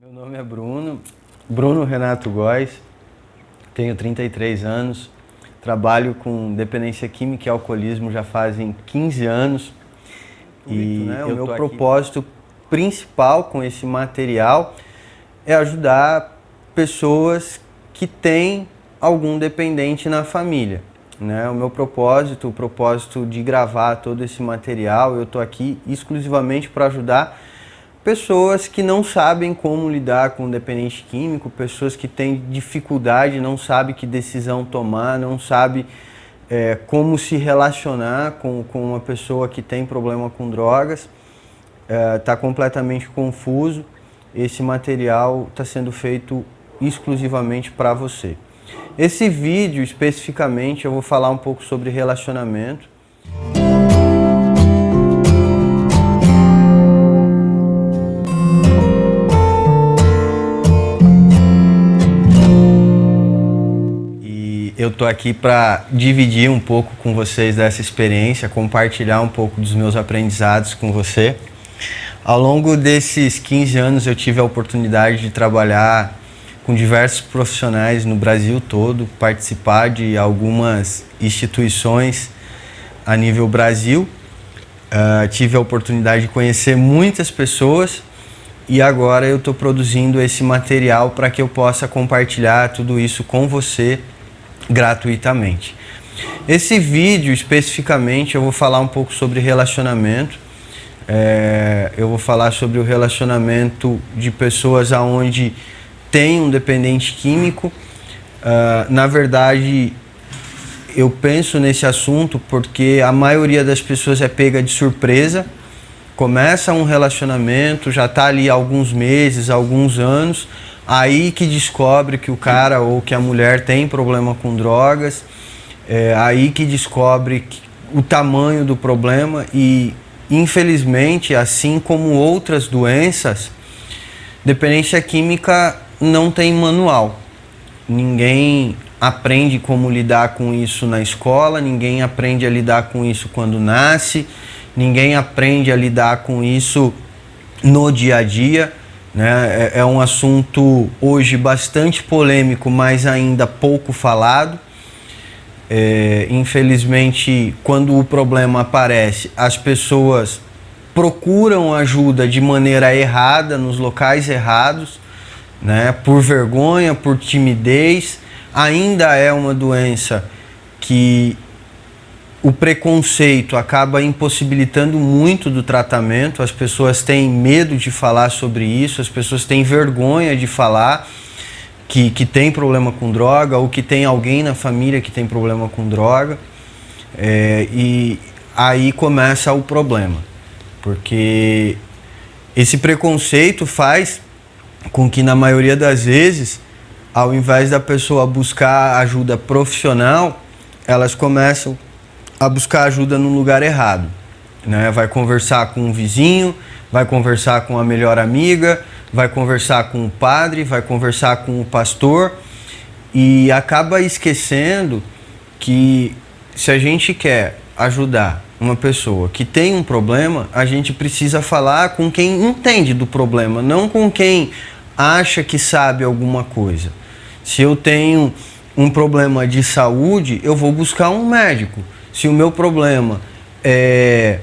Meu nome é Bruno Renato Góes, tenho 33 anos, trabalho com dependência química e alcoolismo já fazem 15 anos e o meu propósito principal com esse material é ajudar pessoas que têm algum dependente na família. O meu propósito, o propósito de gravar todo esse material, eu estou aqui exclusivamente para ajudar pessoas que não sabem como lidar com o dependente químico, pessoas que têm dificuldade, não sabem que decisão tomar, não sabem como se relacionar com uma pessoa que tem problema com drogas, está completamente confuso. Esse material está sendo feito exclusivamente para você. Esse vídeo, especificamente, eu vou falar um pouco sobre relacionamento. Eu tô aqui para dividir um pouco com vocês dessa experiência, compartilhar um pouco dos meus aprendizados com você. Ao longo desses 15 anos eu tive a oportunidade de trabalhar com diversos profissionais no Brasil todo, participar de algumas instituições a nível Brasil. Tive a oportunidade de conhecer muitas pessoas e agora eu estou produzindo esse material para que eu possa compartilhar tudo isso com você gratuitamente. Esse vídeo especificamente eu vou falar um pouco sobre relacionamento. Eu vou falar sobre o relacionamento de pessoas aonde tem um dependente químico. Na verdade, eu penso nesse assunto porque a maioria das pessoas é pega de surpresa, começa um relacionamento, já está ali há alguns meses, alguns anos, aí que descobre que o cara ou que a mulher tem problema com drogas, aí que descobre o tamanho do problema e, infelizmente, assim como outras doenças, dependência química não tem manual. Ninguém aprende como lidar com isso na escola, ninguém aprende a lidar com isso quando nasce, ninguém aprende a lidar com isso no dia a dia. É um assunto hoje bastante polêmico, mas ainda pouco falado. Infelizmente, quando o problema aparece, as pessoas procuram ajuda de maneira errada, nos locais errados, por vergonha, por timidez. Ainda é uma doença que o preconceito acaba impossibilitando muito do tratamento. As pessoas têm medo de falar sobre isso, as pessoas têm vergonha de falar que tem problema com droga ou que tem alguém na família que tem problema com droga. E aí começa o problema, porque esse preconceito faz com que, na maioria das vezes, ao invés da pessoa buscar ajuda profissional, elas começam a buscar ajuda no lugar errado. Vai conversar com um vizinho, vai conversar com a melhor amiga, vai conversar com o padre, vai conversar com o pastor e acaba esquecendo que, se a gente quer ajudar uma pessoa que tem um problema, a gente precisa falar com quem entende do problema, não com quem acha que sabe alguma coisa. Se eu tenho um problema de saúde, eu vou buscar um médico. Se o meu problema é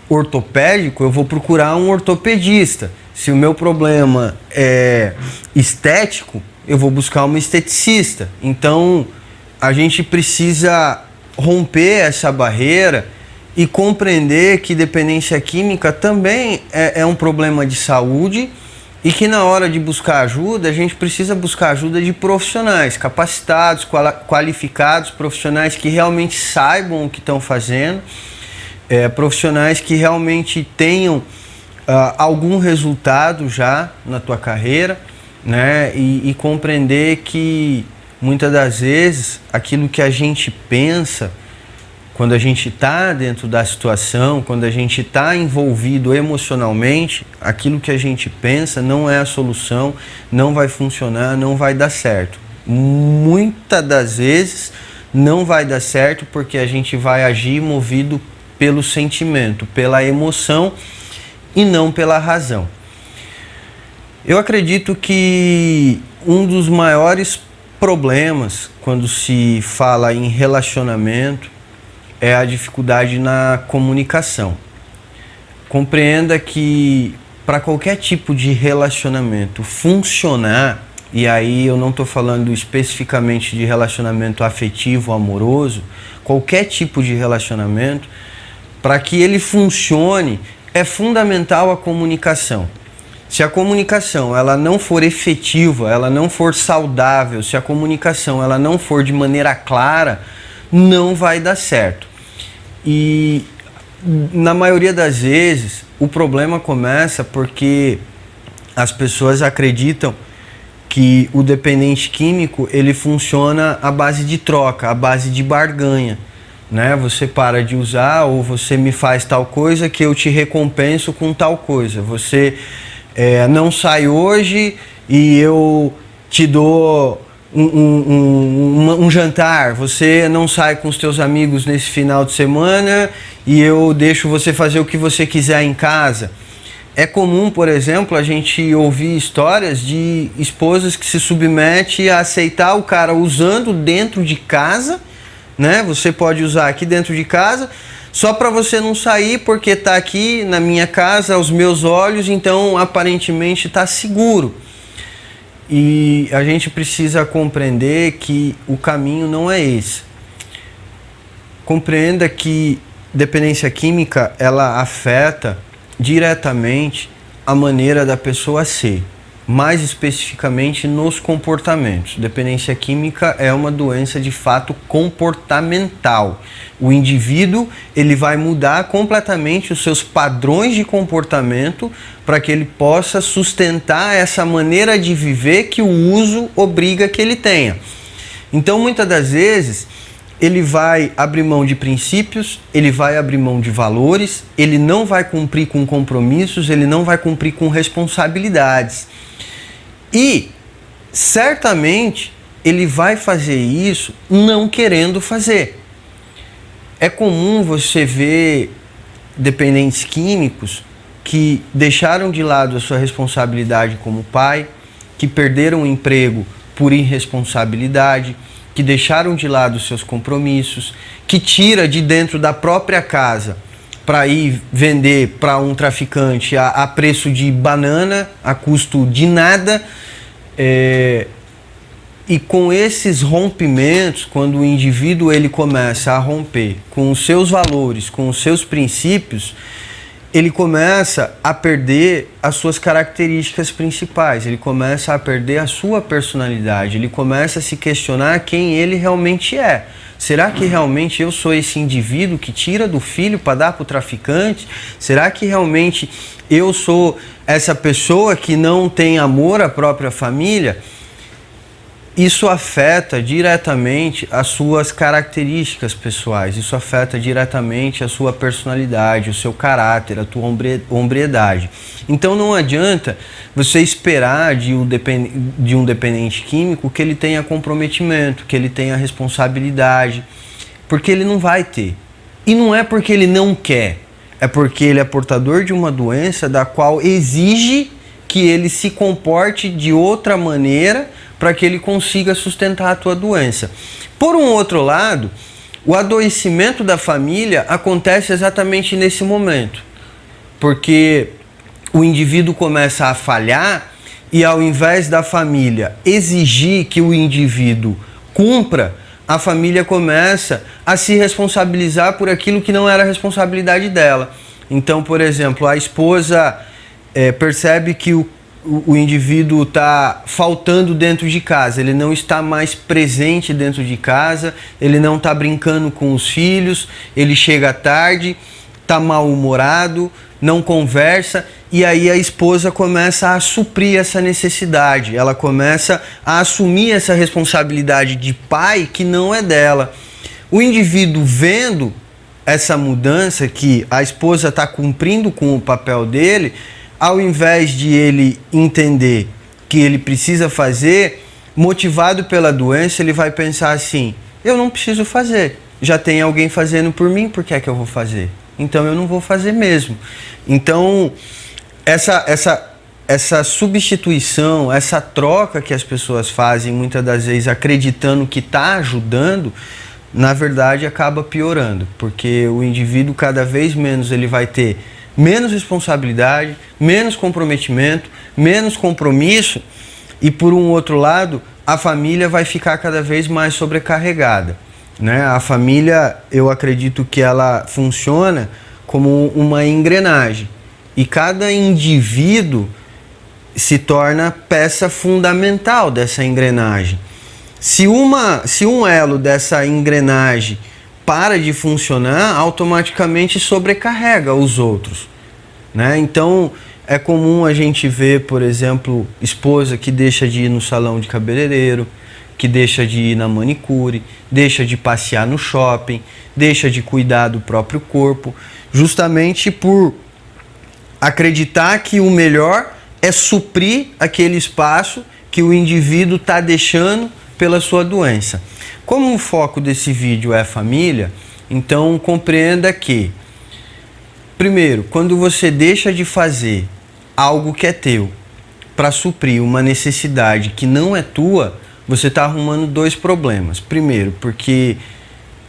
ortopédico, eu vou procurar um ortopedista. Se o meu problema é estético, eu vou buscar uma esteticista. Então, a gente precisa romper essa barreira e compreender que dependência química também é um problema de saúde e que, na hora de buscar ajuda, a gente precisa buscar ajuda de profissionais capacitados, qualificados, profissionais que realmente saibam o que estão fazendo, profissionais que realmente tenham algum resultado já na tua carreira, e compreender que, muitas das vezes, aquilo que a gente pensa, quando a gente está dentro da situação, quando a gente está envolvido emocionalmente, aquilo que a gente pensa não é a solução, não vai funcionar, não vai dar certo. Muitas das vezes não vai dar certo porque a gente vai agir movido pelo sentimento, pela emoção e não pela razão. Eu acredito que um dos maiores problemas quando se fala em relacionamento é a dificuldade na comunicação. Compreenda que para qualquer tipo de relacionamento funcionar, e aí eu não estou falando especificamente de relacionamento afetivo, amoroso, qualquer tipo de relacionamento, para que ele funcione, é fundamental a comunicação. Se a comunicação ela não for efetiva, ela não for saudável, se a comunicação ela não for de maneira clara, não vai dar certo. E na maioria das vezes o problema começa porque as pessoas acreditam que o dependente químico ele funciona à base de troca, à base de barganha, né? Você para de usar ou você me faz tal coisa que eu te recompenso com tal coisa. Você não sai hoje e eu te dou um jantar. Você não sai com os teus amigos nesse final de semana e eu deixo você fazer o que você quiser em casa. É comum, por exemplo, a gente ouvir histórias de esposas que se submetem a aceitar o cara usando dentro de casa, né? Você pode usar aqui dentro de casa, só para você não sair porque está aqui na minha casa, aos meus olhos, então aparentemente está seguro. E a gente precisa compreender que o caminho não é esse. Compreenda que dependência química ela afeta diretamente a maneira da pessoa ser, mais especificamente nos comportamentos. Dependência química é uma doença de fato comportamental. O indivíduo ele vai mudar completamente os seus padrões de comportamento para que ele possa sustentar essa maneira de viver que o uso obriga que ele tenha. Então, muitas das vezes, ele vai abrir mão de princípios, ele vai abrir mão de valores, ele não vai cumprir com compromissos, ele não vai cumprir com responsabilidades. E, certamente, ele vai fazer isso não querendo fazer. É comum você ver dependentes químicos que deixaram de lado a sua responsabilidade como pai, que perderam o emprego por irresponsabilidade, que deixaram de lado os seus compromissos, que tira de dentro da própria casa para ir vender para um traficante a preço de banana, a custo de nada. E com esses rompimentos, quando o indivíduo ele começa a romper com os seus valores, com os seus princípios, ele começa a perder as suas características principais, ele começa a perder a sua personalidade, ele começa a se questionar quem ele realmente é. Será que realmente eu sou esse indivíduo que tira do filho para dar para o traficante? Será que realmente eu sou essa pessoa que não tem amor à própria família? Isso afeta diretamente as suas características pessoais, isso afeta diretamente a sua personalidade, o seu caráter, a tua hombridade. Então não adianta você esperar de um dependente químico que ele tenha comprometimento, que ele tenha responsabilidade, porque ele não vai ter. E não é porque ele não quer, é porque ele é portador de uma doença da qual exige que ele se comporte de outra maneira para que ele consiga sustentar a tua doença. Por um outro lado, o adoecimento da família acontece exatamente nesse momento, porque o indivíduo começa a falhar e ao invés da família exigir que o indivíduo cumpra, a família começa a se responsabilizar por aquilo que não era responsabilidade dela. Então, por exemplo, a esposa percebe que o indivíduo está faltando dentro de casa, ele não está mais presente dentro de casa, ele não está brincando com os filhos, ele chega tarde, está mal-humorado, não conversa, e aí a esposa começa a suprir essa necessidade, ela começa a assumir essa responsabilidade de pai que não é dela. O indivíduo vendo essa mudança que a esposa está cumprindo com o papel dele, ao invés de ele entender que ele precisa fazer, motivado pela doença, ele vai pensar assim: eu não preciso fazer, já tem alguém fazendo por mim, por que é que eu vou fazer? Então eu não vou fazer mesmo. Então essa essa substituição, essa troca que as pessoas fazem, muitas das vezes acreditando que está ajudando, na verdade acaba piorando, porque o indivíduo cada vez menos ele vai ter menos responsabilidade, menos comprometimento, menos compromisso, e por um outro lado, a família vai ficar cada vez mais sobrecarregada, né? A família, eu acredito que ela funciona como uma engrenagem, e cada indivíduo se torna peça fundamental dessa engrenagem. Se um elo dessa engrenagem para de funcionar, automaticamente sobrecarrega os outros, né? Então, é comum a gente ver, por exemplo, esposa que deixa de ir no salão de cabeleireiro, que deixa de ir na manicure, deixa de passear no shopping, deixa de cuidar do próprio corpo, justamente por acreditar que o melhor é suprir aquele espaço que o indivíduo está deixando pela sua doença. Como o foco desse vídeo é a família, então compreenda que, primeiro, quando você deixa de fazer algo que é teu para suprir uma necessidade que não é tua, você está arrumando dois problemas. Primeiro, porque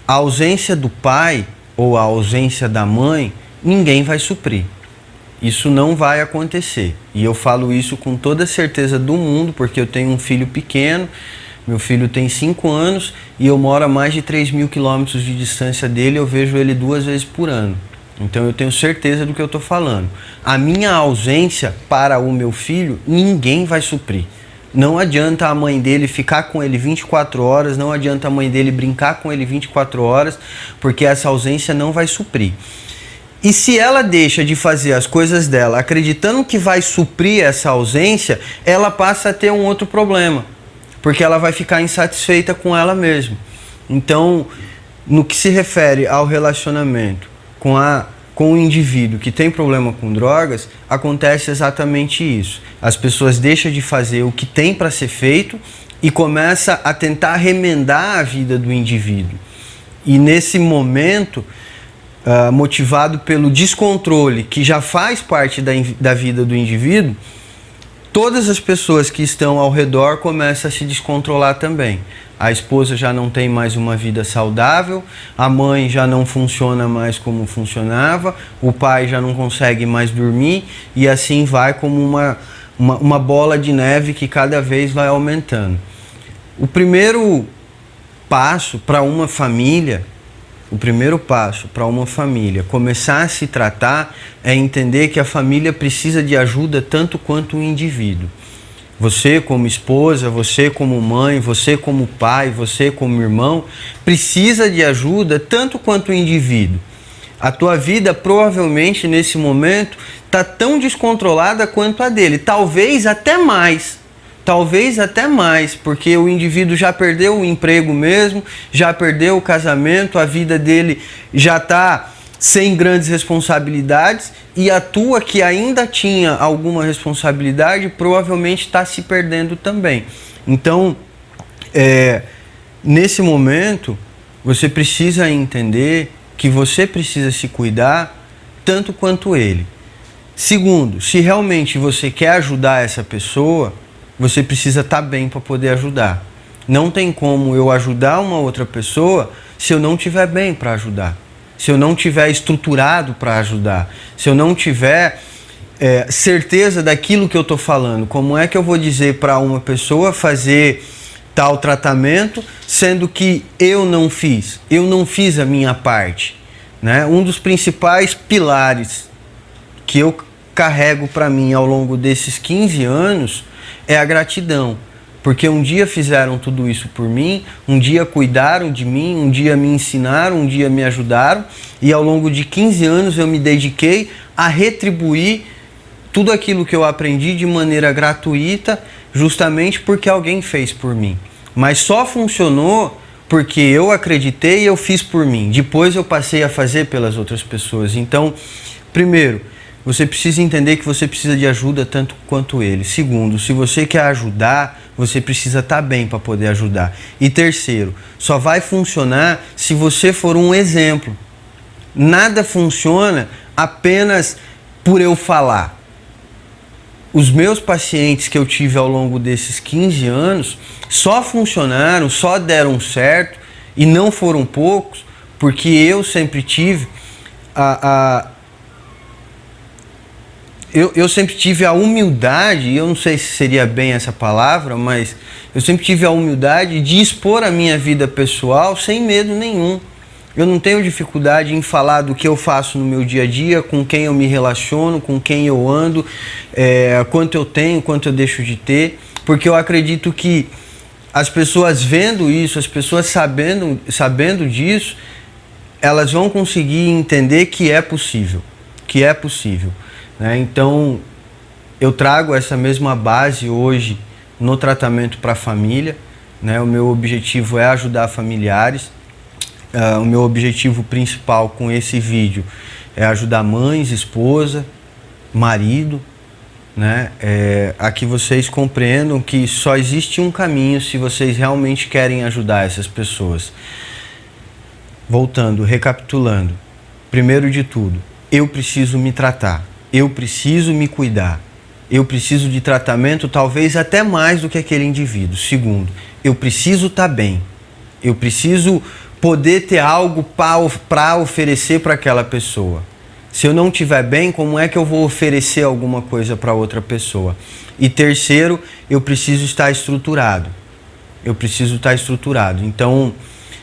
a ausência do pai ou a ausência da mãe, ninguém vai suprir. Isso não vai acontecer. E eu falo isso com toda a certeza do mundo, porque eu tenho um filho pequeno, meu filho tem 5 anos e eu moro a mais de 3.000 quilômetros de distância dele, eu vejo ele 2 vezes por ano. Então eu tenho certeza do que eu estou falando. A minha ausência para o meu filho, ninguém vai suprir. Não adianta a mãe dele ficar com ele 24 horas, não adianta a mãe dele brincar com ele 24 horas, porque essa ausência não vai suprir. E se ela deixa de fazer as coisas dela acreditando que vai suprir essa ausência, ela passa a ter um outro problema, porque ela vai ficar insatisfeita com ela mesma. Então, no que se refere ao relacionamento com o indivíduo que tem problema com drogas, acontece exatamente isso. As pessoas deixam de fazer o que tem para ser feito e começam a tentar remendar a vida do indivíduo. E nesse momento, motivado pelo descontrole que já faz parte da vida do indivíduo, todas as pessoas que estão ao redor começam a se descontrolar também. A esposa já não tem mais uma vida saudável, a mãe já não funciona mais como funcionava, o pai já não consegue mais dormir, e assim vai como uma bola de neve que cada vez vai aumentando. O primeiro passo para uma família começar a se tratar é entender que a família precisa de ajuda tanto quanto o indivíduo. Você como esposa, você como mãe, você como pai, você como irmão, precisa de ajuda tanto quanto o indivíduo. A tua vida provavelmente nesse momento está tão descontrolada quanto a dele, talvez até mais, porque o indivíduo já perdeu o emprego mesmo, já perdeu o casamento, a vida dele já está sem grandes responsabilidades, e a tua, que ainda tinha alguma responsabilidade, provavelmente está se perdendo também. Então, nesse momento, você precisa entender que você precisa se cuidar tanto quanto ele. Segundo, se realmente você quer ajudar essa pessoa, você precisa estar bem para poder ajudar. Não tem como eu ajudar uma outra pessoa se eu não estiver bem para ajudar, se eu não estiver estruturado para ajudar, se eu não tiver certeza daquilo que eu estou falando. Como é que eu vou dizer para uma pessoa fazer tal tratamento, sendo que eu não fiz a minha parte, né? Um dos principais pilares que eu carrego para mim ao longo desses 15 anos é a gratidão, porque um dia fizeram tudo isso por mim, um dia cuidaram de mim, um dia me ensinaram, um dia me ajudaram, e ao longo de 15 anos eu me dediquei a retribuir tudo aquilo que eu aprendi de maneira gratuita, justamente porque alguém fez por mim. Mas só funcionou porque eu acreditei e eu fiz por mim. Depois eu passei a fazer pelas outras pessoas. Então, primeiro, você precisa entender que você precisa de ajuda tanto quanto ele. Segundo, se você quer ajudar, você precisa estar bem para poder ajudar. E terceiro, só vai funcionar se você for um exemplo. Nada funciona apenas por eu falar. os meus pacientes que eu tive ao longo desses 15 anos só funcionaram, só deram certo, e não foram poucos, porque eu sempre tive eu sempre tive a humildade, eu não sei se seria bem essa palavra, mas eu sempre tive a humildade de expor a minha vida pessoal sem medo nenhum. Eu não tenho dificuldade em falar do que eu faço no meu dia a dia, com quem eu me relaciono, com quem eu ando, quanto eu tenho, quanto eu deixo de ter, porque eu acredito que as pessoas vendo isso, as pessoas sabendo disso, elas vão conseguir entender que é possível, né? Então, eu trago essa mesma base hoje no tratamento para a família, né? O meu objetivo é ajudar familiares. O meu objetivo principal com esse vídeo é ajudar mães, esposa, marido, né? A que vocês compreendam que só existe um caminho se vocês realmente querem ajudar essas pessoas. Voltando, recapitulando. Primeiro de tudo, eu preciso me tratar, eu preciso me cuidar, eu preciso de tratamento talvez até mais do que aquele indivíduo. Segundo, eu preciso estar bem, eu preciso poder ter algo para oferecer para aquela pessoa. Se eu não estiver bem, como é que eu vou oferecer alguma coisa para outra pessoa? E terceiro, eu preciso estar estruturado. Então,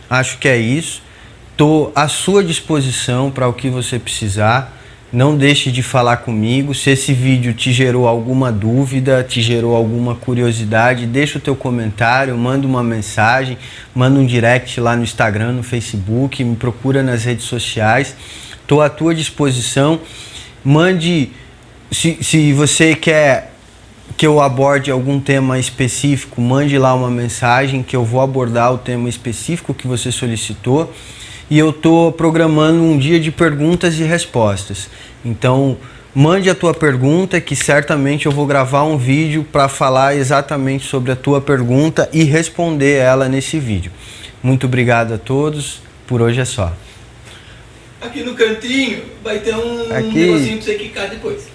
acho que é isso. Estou à sua disposição para o que você precisar. Não deixe de falar comigo. Se esse vídeo te gerou alguma dúvida, te gerou alguma curiosidade, deixa o teu comentário, manda uma mensagem, manda um direct lá no Instagram, no Facebook, me procura nas redes sociais. Estou à tua disposição. Mande, se você quer que eu aborde algum tema específico, mande lá uma mensagem que eu vou abordar o tema específico que você solicitou. E eu estou programando um dia de perguntas e respostas. Então, mande a tua pergunta, que certamente eu vou gravar um vídeo para falar exatamente sobre a tua pergunta e responder ela nesse vídeo. Muito obrigado a todos. Por hoje é só. Aqui no cantinho vai ter um negocinho para você clicar depois.